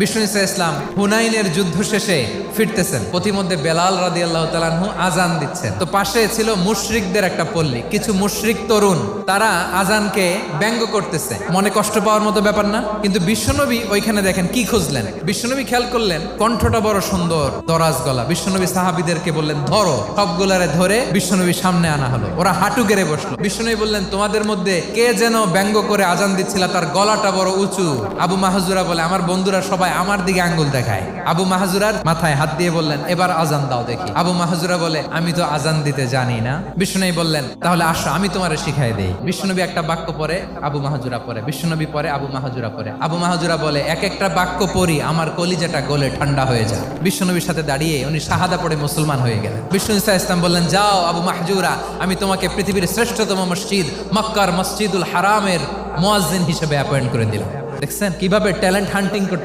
বিষ্ণু ইসা ইসলাম হুনাইনের যুদ্ধ শেষে ফিরতেছেন, পথিমধ্যে বেলাল রাদিয়াল্লাহু তাআলা আনহু আজান দিচ্ছেন। তো পাশে ছিল মুশরিকদের একটা পল্লী, কিছু মুশরিক তরুণ তারা আজানকে ব্যঙ্গ করতেছে। মনে কষ্ট পাওয়ার মতো ব্যাপার না, কিন্তু বিশ্বনবী ওইখানে দেখেন কি খুঁজলেন। বিশ্বনবী খেয়াল করলেন কণ্ঠটা বড় সুন্দর, দরাজ গলা। বিশ্বনবী সাহাবীদেরকে বললেন ধরো, সবগুলারে ধরে বিশ্বনবীর সামনে আনা হলো। ওরা হাঁটু গেড়ে বসলো। বিশ্বনবী বললেন তোমাদের মধ্যে কে যেন ব্যঙ্গ করে আজান দিচ্ছিল, তার গলাটা বড় উঁচু। আবু মাহজুরা বলে আমার বন্ধুরা সবাই আমার দিকে আঙ্গুল দেখায়। আবু মাহজুরার মাথায় হাত দিয়ে বললেন এবার আজান দাও দেখি। আবু মাহজুরা বলে আমি তো আজান দিতে জানি না। বিশ্বনবী বললেন তাহলে আসো আমি তোমারে শিখাই দেই। বিশ্বনবী একটা বাক্য পরে, আবু মাহজুরা পরে, বিশ্বনবী পরে, আবু মাহজুরা পরে। আবু মাহজুরা বলে এক একটা বাক্য পড়ি আমার কলিজাটা গলে ঠান্ডা হয়ে যায়। বিশ্বনবীর সাথে দাঁড়িয়ে উনি শাহাদা পড়ে মুসলমান হয়ে গেলেন। বিষ্ণু ইসা ইসলাম বললেন যাও আবু মাহজুরা, আমি তোমাকে পৃথিবীর শ্রেষ্ঠতম মসজিদ মক্কার মসজিদুল হারামের মুয়াজ্জিন হিসেবে অ্যাপয়েন্ট করে দিলাম। দেখছেন কিভাবে ট্যালেন্ট হান্টিং করতে